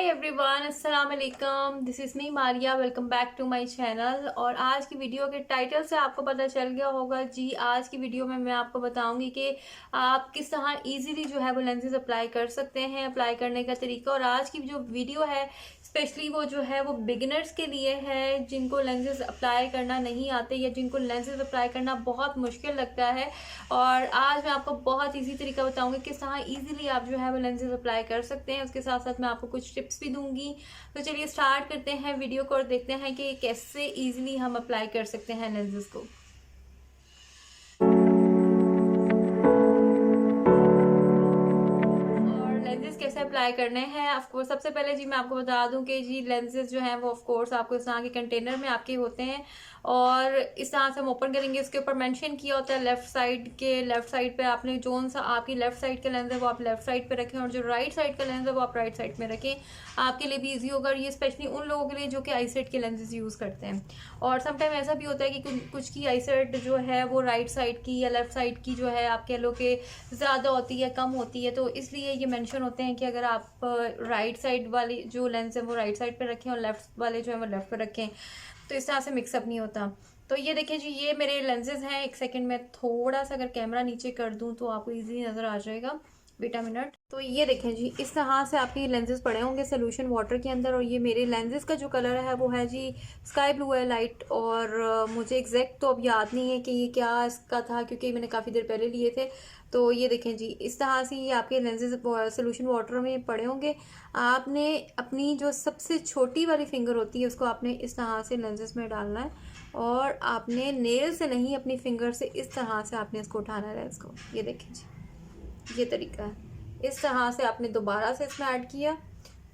हाय everyone, अस्सलाम वालेकुम। This is me Maria. Welcome back to my channel. और आज की वीडियो के टाइटल से आपको पता चल गया होगा जी, आज की वीडियो में मैं आपको बताऊंगी कि आप किस तरह इजीली जो है वो लेंसेज अप्लाई कर सकते हैं, अप्लाई करने का तरीका। और आज की जो वीडियो है स्पेशली वो जो है वो बिगिनर्स के लिए है, जिनको लेंसेज अप्लाई करना नहीं आते या जिनको लेंसेज अप्लाई करना बहुत मुश्किल लगता है। और आज मैं आपको बहुत इजी तरीका बताऊंगी किस तरह इजीली आप जो है वो लेंसेज अप्लाई कर सकते हैं। उसके साथ साथ मैं आपको कुछ टिप्स भी दूंगी। तो चलिए स्टार्ट करते हैं वीडियो को और देखते हैं कि कैसे इजीली हम अप्लाई कर सकते हैं लेंसेज को। लेंसेज कैसे अप्लाई करने हैं, ऑफ कोर्स सबसे पहले जी मैं आपको बता दूं कि जी लेंसेज जो हैं वो ऑफ कोर्स आपको इस तरह के कंटेनर में आपके होते हैं और इस तरह से हम ओपन करेंगे। इसके ऊपर मेंशन किया होता है लेफ्ट साइड पे आपने जोन सा आपकी लेफ्ट साइड का लेंस है वो आप लेफ्ट साइड पे रखें और जो राइट साइड का लेंस है वो आप राइट साइड में रखें। आपके लिए भी ईजी होगा और ये स्पेशली उन लोगों के लिए जो कि आईसेट के लेंसेज यूज़ करते हैं। और समटाइम ऐसा भी होता है कि कुछ की आईसेट जो है वो राइट साइड की या लेफ्ट साइड की जो है आप कह लो कि ज़्यादा होती है, कम होती है, तो इसलिए ये मेंशन होते हैं कि अगर आप राइट साइड वाली जो लेंस है वो राइट साइड पे रखें और लेफ्ट वाले जो है वो लेफ्ट पे रखें, तो इस तरह से मिक्सअप नहीं होता। तो ये देखें जी, ये मेरे लेंसेज हैं। एक सेकंड में थोड़ा सा अगर कैमरा नीचे कर दूं तो आपको इजीली नज़र आ जाएगा। बेटा मिनट। तो ये देखें जी, इस तरह से आपके लेंसेज पड़े होंगे सोल्यूशन वाटर के अंदर। और ये मेरे लेंसेज का जो कलर है वो है जी स्काई ब्लू है, लाइट। और मुझे एग्जैक्ट तो अब याद नहीं है कि ये क्या इसका था, क्योंकि मैंने काफ़ी देर पहले लिए थे। तो ये देखें जी, इस तरह से ये आपके लेंसेज सोल्यूशन वाटर में पड़े होंगे। आपने अपनी जो सबसे छोटी वाली फिंगर होती है उसको आपने इस तरह से लेंसेज में डालना है और आपने नेल से नहीं, अपनी फिंगर से इस तरह से आपने इसको उठाना है लेंस को। ये देखें जी, ये तरीका है। इस तरह से आपने दोबारा से इसमें ऐड किया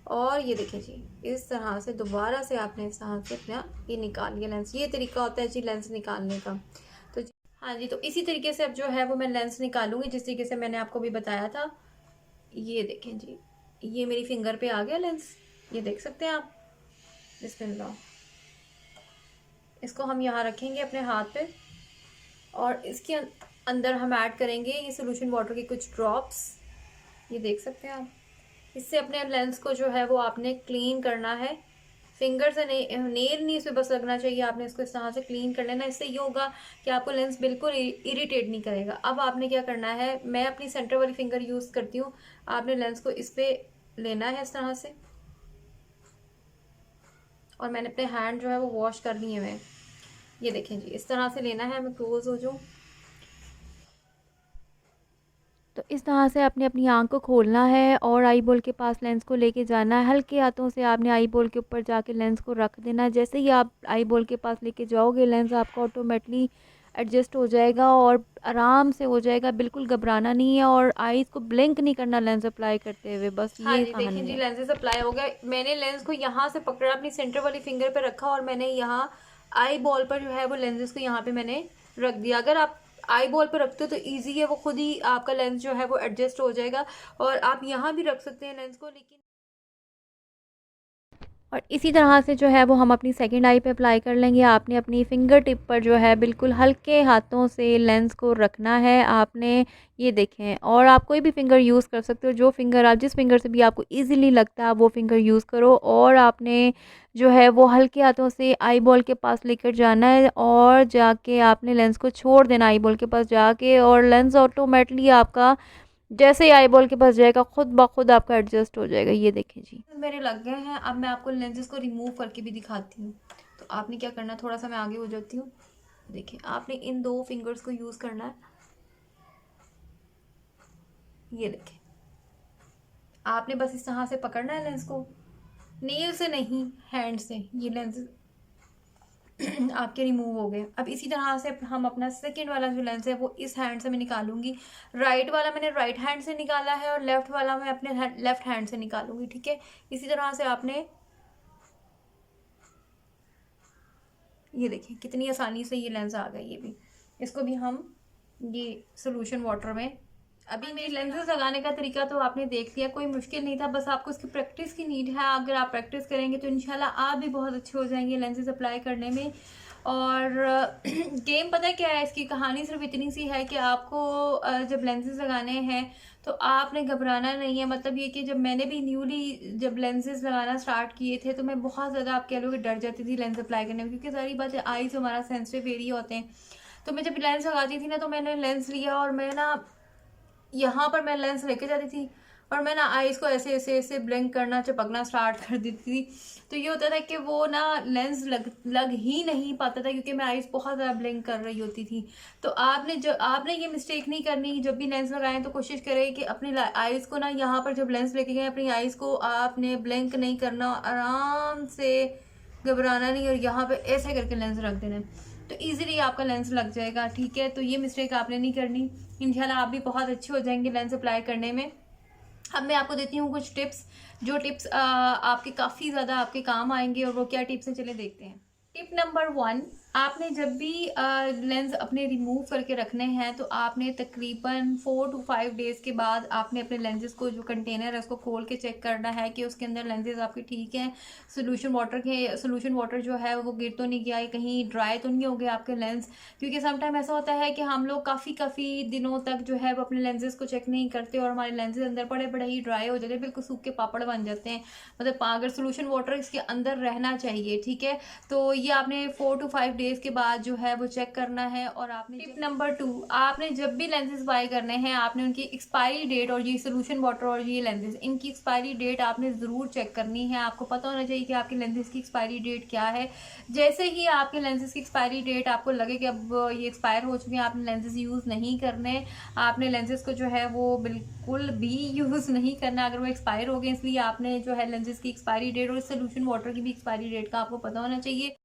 और ये देखें जी, इस तरह से दोबारा से आपने इस तरह से अपना ये निकाल लिया लेंस। ये तरीका होता है जी लेंस निकालने का। तो हाँ जी, तो इसी तरीके से अब जो है वो मैं लेंस निकालूंगी जिस तरीके से मैंने आपको भी बताया था। ये देखें जी, ये मेरी फिंगर पे आ गया लेंस, ये देख सकते हैं आप। बिस्मिल्लाह। इसको हम यहाँ रखेंगे अपने हाथ पे और इसके अंदर हम ऐड करेंगे ये सोल्यूशन वाटर के कुछ ड्रॉप्स। ये देख सकते हैं आप। इससे अपने लेंस को जो है वो आपने क्लीन करना है, फिंगर से नहीं, नेल नहीं इसमें बस लगना चाहिए। आपने इसको इस तरह से क्लीन कर लेना। इससे ये होगा कि आपको लेंस बिल्कुल इरिटेट नहीं करेगा। अब आपने क्या करना है, मैं अपनी सेंटर वाली फिंगर यूज़ करती हूँ। आपने लेंस को इस पर लेना है इस तरह से और मैंने अपने हैंड जो है वो वॉश कर लिए हुए। ये देखें जी, इस तरह से लेना है। मैं क्लोज हो जाऊँ तो इस तरह से आपने अपनी आँख को खोलना है और आई बॉल के पास लेंस को लेके जाना है। हल्के हाथों से आपने आई बॉल के ऊपर जाके लेंस को रख देना है। जैसे ही आप आई बॉल के पास लेके जाओगे लेंस आपका ऑटोमेटिकली एडजस्ट हो जाएगा और आराम से हो जाएगा। बिल्कुल घबराना नहीं है और आईज को ब्लिंक नहीं करना लेंस अप्लाई करते हुए। बस हाँ ये जी, देखें कहानी जी, है। लेंसेज अप्लाई हो गया। मैंने लेंस को यहाँ से पकड़ा, अपनी सेंटर वाली फिंगर पे रखा और मैंने यहाँ आई बॉल पर जो है वो लेंसेज को यहाँ पे मैंने रख दिया। अगर आप आई बॉल पर रखते हो तो इजी है, वो खुद ही आपका लेंस जो है वो एडजस्ट हो जाएगा। और आप यहाँ भी रख सकते हैं लेंस को, लेकिन और इसी तरह से जो है वो हम अपनी सेकंड आई पे अप्लाई कर लेंगे। आपने अपनी फिंगर टिप पर जो है बिल्कुल हल्के हाथों से लेंस को रखना है आपने। ये देखें, और आप कोई भी फिंगर यूज़ कर सकते हो, जो फिंगर आप जिस फिंगर से भी आपको इजीली लगता है वो फिंगर यूज़ करो। और आपने जो है वो हल्के हाथों से आई बॉल के पास लेकर जाना है और जाके आपने लेंस को छोड़ देना आई बॉल के पास जाके, और लेंस ऑटोमेटिकली आपका जैसे ही आई बॉल के पास जाएगा खुद ब खुद आपका एडजस्ट हो जाएगा। ये देखें जी, मेरे लग गए हैं। अब मैं आपको लेंसेज को रिमूव करके भी दिखाती हूँ। तो आपने क्या करना है, थोड़ा सा मैं आगे हो जाती हूँ। देखिए, आपने इन दो फिंगर्स को यूज़ करना है। ये देखें, आपने बस इस तरह से पकड़ना है लेंस को, नेल से नहीं, हैंड से। ये लेंस आपके रिमूव हो गए। अब इसी तरह से हम अपना सेकंड वाला जो लेंस है वो इस हैंड से मैं निकालूंगी। राइट वाला मैंने राइट हैंड से निकाला है और लेफ्ट वाला मैं अपने लेफ्ट हैंड से निकालूंगी, ठीक है। इसी तरह से आपने, ये देखिए कितनी आसानी से ये लेंस आ गया। ये भी, इसको भी हम ये सोल्यूशन वाटर में। अभी मेरी लेंसेज लगाने का तरीका तो आपने देख लिया, कोई मुश्किल नहीं था, बस आपको इसकी प्रैक्टिस की नीड है। अगर आप प्रैक्टिस करेंगे तो इंशाल्लाह आप भी बहुत अच्छे हो जाएंगे लेंसेज अप्लाई करने में। और गेम पता है क्या है, इसकी कहानी सिर्फ इतनी सी है कि आपको जब लेंसेज लगाने हैं तो आपने घबराना नहीं है। मतलब ये कि जब मैंने भी न्यूली जब लेंसेज लगाना स्टार्ट किए थे तो मैं बहुत ज़्यादा, आप कह लो कि डर जाती थी लेंस अप्लाई करने में, क्योंकि सारी बातें आईज हमारा सेंसिटिव एरिया होते हैं। तो मैं जब लेंस लगाती थी ना, तो मैंने लेंस लिया और मैं ना यहाँ पर मैं लेंस लेके जाती थी और मैं ना आईज को ऐसे ऐसे ऐसे ब्लिंक करना, चपकना स्टार्ट कर देती थी। तो ये होता था कि वो ना लेंस लग ही नहीं पाता था, क्योंकि मैं आईज बहुत ज़्यादा ब्लिंक कर रही होती थी। तो आपने ये मिस्टेक नहीं करनी। जब भी लेंस लगाएं तो कोशिश करें कि अपनी आईज को ना, यहाँ पर जब लेंस लेके गए अपनी आईज को आपने ब्लिंक नहीं करना, आराम से, घबराना नहीं, और यहाँ पे ऐसे करके लेंस रख देना, तो इजीली आपका लेंस लग जाएगा। ठीक है, तो ये मिस्टेक आपने नहीं करनी। इंशाल्लाह आप भी बहुत अच्छे हो जाएंगे लेंस अप्लाई करने में। अब मैं आपको देती हूँ कुछ टिप्स, जो टिप्स आपके काफ़ी ज़्यादा आपके काम आएंगे। और वो क्या टिप्स हैं, चले देखते हैं। टिप नंबर 1, आपने जब भी लेंस अपने रिमूव करके रखने हैं तो आपने तकरीबन 4 to 5 डेज़ के बाद आपने अपने लेंसेज को, जो कंटेनर है उसको खोल के चेक करना है कि उसके अंदर लेंसेज आपके ठीक हैं। सोल्यूशन वाटर जो है वो गिर तो नहीं गया है, कहीं ड्राई तो नहीं हो गया आपके लेंस। क्योंकि समटाइम ऐसा होता है कि हम लोग काफ़ी दिनों तक जो है वो अपने लेंसेज को चेक नहीं करते और हमारे लेंसेज अंदर बड़े ही ड्राई हो जाते हैं, बिल्कुल सूख के पापड़ बन जाते हैं। मतलब अगर सोल्यूशन वाटर इसके अंदर रहना चाहिए। ठीक है, तो ये आपने 4 to 5 डेज के बाद जो है वो चेक करना है। और आपने टिप नंबर 2, आपने जब भी लेंसेज बाय करने हैं आपने उनकी एक्सपायरी डेट, और ये सोल्यूशन वाटर और ये लेंसेज, इनकी एक्सपायरी डेट आपने ज़रूर चेक करनी है। आपको पता होना चाहिए कि आपके लेंसेज की एक्सपायरी डेट क्या है। जैसे ही आपके लेंसेज की एक्सपायरी डेट आपको लगे कि अब ये एक्सपायर हो चुके हैं, आपने लेंसेज यूज़ नहीं करने, आपने लेंसेज को जो है वो बिल्कुल भी यूज़ नहीं करना अगर वो एक्सपायर हो गए। इसलिए आपने जो है लेंसेज की एक्सपायरी डेट और सोल्यूशन वाटर की भी एक्सपायरी डेट का आपको पता होना चाहिए।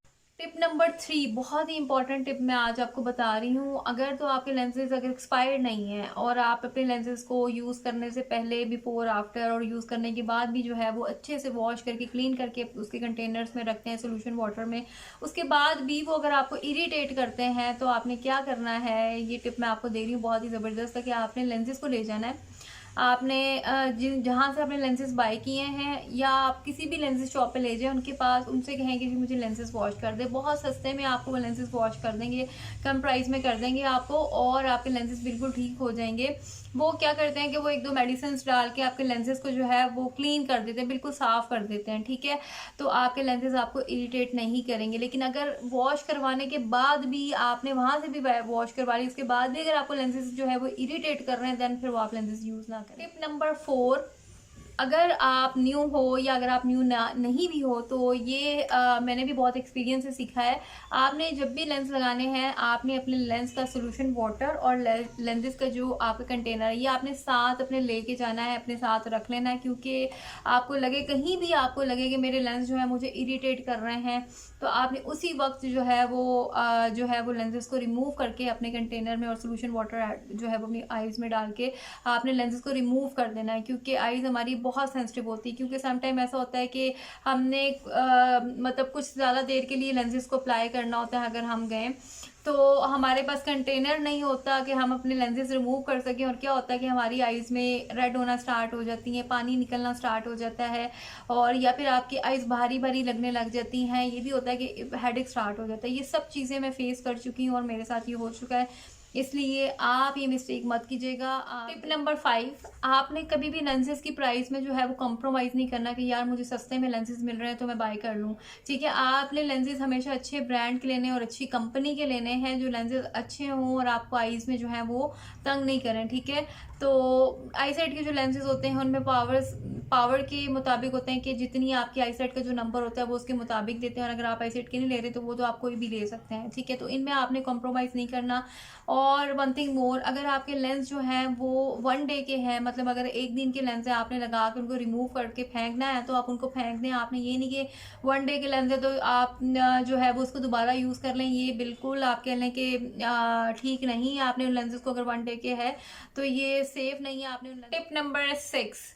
टिप नंबर 3, बहुत ही इंपॉर्टेंट टिप मैं आज आपको बता रही हूँ। अगर तो आपके लेंसेज अगर एक्सपायर्ड नहीं है और आप अपने लेंसेज को यूज़ करने से पहले, बिफोर, आफ्टर और यूज़ करने के बाद भी जो है वो अच्छे से वॉश करके, क्लीन करके उसके कंटेनर्स में रखते हैं सोल्यूशन वाटर में, उसके बाद भी वो अगर आपको इरिटेट करते हैं तो आपने क्या करना है, ये टिप मैं आपको दे रही हूँ बहुत ही ज़बरदस्त है, कि आपने लेंसेज को ले जाना है। आपने जहाँ से आपने लेंसेज बाय किए हैं, या आप किसी भी लेंसेज शॉप पे ले जाएं, उनके पास उनसे कहेंगे कि मुझे लेंसेज वॉश कर दे। बहुत सस्ते में आपको वो लेंसेज वॉश कर देंगे, कम प्राइस में कर देंगे आपको, और आपके लेंसेज बिल्कुल ठीक हो जाएंगे। वो क्या करते हैं कि वो 1-2 मेडिसिन डाल के आपके लेंसेज को जो है वो क्लीन कर देते हैं, बिल्कुल साफ़ कर देते हैं। ठीक है, तो आपके लेंसेज आपको इरिटेट नहीं करेंगे। लेकिन अगर वॉश करवाने के बाद भी आपने वहाँ से भी वॉश करवा ली, उसके बाद भी अगर आपको लेंसेज जो है वो इरिटेट कर रहे हैं, देन फिर वो आप लेंसेज यूज़ ना करें। टिप नंबर 4, अगर आप न्यू हो या अगर आप न्यू नहीं भी हो तो ये मैंने भी बहुत एक्सपीरियंस से सीखा है। आपने जब भी लेंस लगाने हैं आपने अपने लेंस का सोल्यूशन वाटर और लेंसेज का जो आपका कंटेनर है ये आपने साथ अपने लेके जाना है, अपने साथ रख लेना है। क्योंकि आपको लगे, कहीं भी आपको लगे कि मेरे लेंस जो है मुझे इरिटेट कर रहे हैं, तो आपने उसी वक्त जो है वो लेंसेज को रिमूव करके अपने कंटेनर में और सोल्यूशन वाटर जो है वो अपनी आईज़ में डाल के आपने लेंसेज को रिमूव कर देना है। क्योंकि आईज़ हमारी बहुत सेंसिटिव होती है। क्योंकि समटाइम ऐसा होता है कि हमने मतलब कुछ ज़्यादा देर के लिए लेंसेज को अप्लाई करना होता है, अगर हम गए तो हमारे पास कंटेनर नहीं होता कि हम अपने लेंसेज रिमूव कर सकें, और क्या होता है कि हमारी आईज़ में रेड होना स्टार्ट हो जाती हैं, पानी निकलना स्टार्ट हो जाता है, और या फिर आपकी आईज़ भारी भारी लगने लग जाती हैं। ये भी होता है कि हेडेक स्टार्ट हो जाता है। ये सब चीज़ें मैं फेस कर चुकी हूँ और मेरे साथ ये हो चुका है, इसलिए आप ये मिस्टेक मत कीजिएगा। टिप नंबर 5, आपने कभी भी लेंसेज की प्राइस में जो है वो कॉम्प्रोमाइज़ नहीं करना कि यार मुझे सस्ते में लेंसेज मिल रहे हैं तो मैं बाय कर लूँ। ठीक है, आपने लेंसेज हमेशा अच्छे ब्रांड के लेने और अच्छी कंपनी के लेने हैं, जो लेंसेज अच्छे हों और आपको आईज़ में जो है वो तंग नहीं करें। ठीक है, तो आईसाइट के जो लेंसेज होते हैं उनमें पावर के मुताबिक होते हैं, कि जितनी आपकी आईसाइट का जो नंबर होता है वो उसके मुताबिक देते हैं, और अगर आप आईसाइट के नहीं ले रहे तो वो तो आप कोई भी ले सकते हैं। ठीक है, तो इनमें आपने कॉम्प्रोमाइज़ नहीं करना। और वन थिंग मोर, अगर आपके लेंस जो हैं वो 1 डे के हैं, मतलब अगर 1 दिन के लेंस है, आपने लगा के उनको रिमूव करके फेंकना है तो आप उनको फेंक दें। आपने ये नहीं कि 1 डे के लेंस है तो आप जो है वो उसको दोबारा यूज़ कर लें, ये बिल्कुल आप कह लें कि ठीक नहीं है। आपने उन लेंसेज को अगर 1 डे के है तो ये सेफ नहीं है। आपने टिप नंबर 6,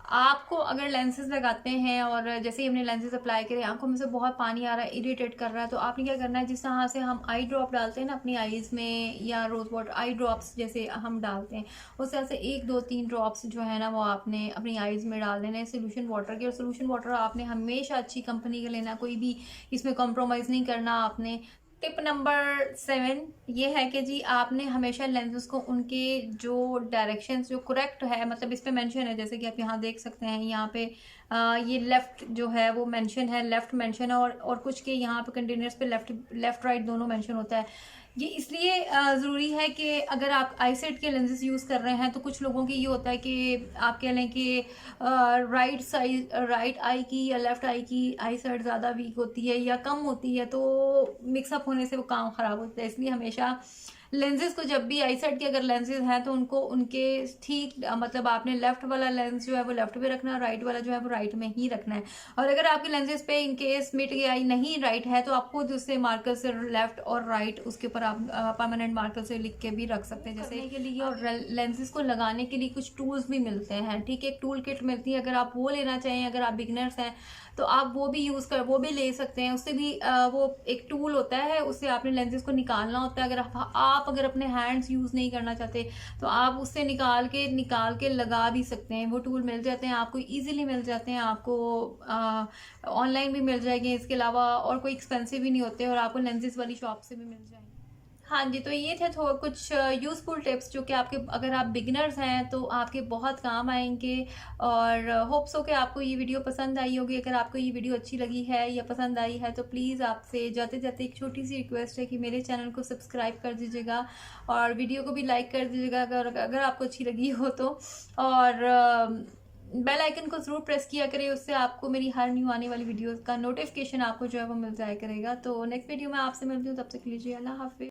आपको अगर लेंसेज लगाते हैं और जैसे ही हमने लेंसेज अप्लाई करे, आंखों में से बहुत पानी आ रहा है, इरिटेट कर रहा है, तो आपने क्या करना है, जिस तरह से हम आई ड्रॉप डालते हैं ना अपनी आईज़ में, या रोज़ वाटर आई ड्रॉप्स जैसे हम डालते हैं, उस तरह से 1, 2, 3 ड्रॉप्स जो है ना वो आपने अपनी आईज़ में डाल देना है सोल्यूशन वाटर के। और सोल्यूशन वाटर आपने हमेशा अच्छी कंपनी का लेना, कोई भी इसमें कॉम्प्रोमाइज़ नहीं करना आपने। टिप नंबर 7 ये है कि जी आपने हमेशा लेंसेज को उनके जो डायरेक्शंस जो करेक्ट है, मतलब इस पे मेंशन है, जैसे कि आप यहाँ देख सकते हैं, यहाँ पे ये लेफ्ट जो है वो मेंशन है, लेफ्ट मेंशन है, और कुछ के यहाँ पे कंटेनर्स पे लेफ्ट राइट दोनों मेंशन होता है। ये इसलिए ज़रूरी है कि अगर आप आईसेट के लेंसेज यूज़ कर रहे हैं तो कुछ लोगों की ये होता है कि आप कह लें कि राइट आई की या लेफ्ट आई की आई साइड ज़्यादा वीक होती है या कम होती है, तो मिक्सअप होने से वो काम ख़राब होता है। इसलिए हमेशा लेंसेज को, जब भी आई साइड के अगर लेंसेज हैं तो उनको उनके ठीक मतलब आपने लेफ्ट वाला लेंस जो है वो लेफ्ट पे रखना है, राइट वाला जो है वो राइट में ही रखना है। और अगर आपके लेंसेज पे इनकेस मिड की आई नहीं राइट है तो आप खुद उससे मार्कर से लेफ्ट और राइट उसके ऊपर आप परमानेंट मार्कर से लिख के भी रख सकते हैं। जैसे के लिए और लेंसेज को लगाने के लिए कुछ टूल्स भी मिलते हैं, ठीक है, एक टूल किट मिलती है, अगर आप वो लेना चाहें, अगर आप बिगनर्स हैं तो आप वो भी ले सकते हैं। उससे भी वो एक टूल होता है, उससे आपने लेंसेज को निकालना होता है। अगर आप अगर अपने हैंड्स यूज़ नहीं करना चाहते तो आप उससे निकाल के लगा भी सकते हैं। वो टूल मिल जाते हैं आपको, इजीली मिल जाते हैं आपको, ऑनलाइन भी मिल जाएंगे इसके अलावा, और कोई एक्सपेंसिव भी नहीं होते, और आपको लेंसेज वाली शॉप से भी मिल जाएंगे। हाँ जी, तो ये थे थोड़ा कुछ यूज़फुल टिप्स जो कि आपके, अगर आप बिगिनर्स हैं तो आपके बहुत काम आएंगे। और होप सो कि आपको ये वीडियो पसंद आई होगी। अगर आपको ये वीडियो अच्छी लगी है या पसंद आई है तो प्लीज़ आपसे जाते जाते एक छोटी सी रिक्वेस्ट है कि मेरे चैनल को सब्सक्राइब कर दीजिएगा और वीडियो को भी लाइक कर दीजिएगा अगर आपको अच्छी लगी हो तो। और बेल आइकन को ज़रूर प्रेस किया करें, उससे आपको मेरी हर न्यू आने वाली वीडियोस का नोटिफिकेशन आपको जो है वो मिल जाया करेगा। तो नेक्स्ट वीडियो में आपसे मिलती हूँ, तब तक लीजिए, अल्लाह हाफिज़।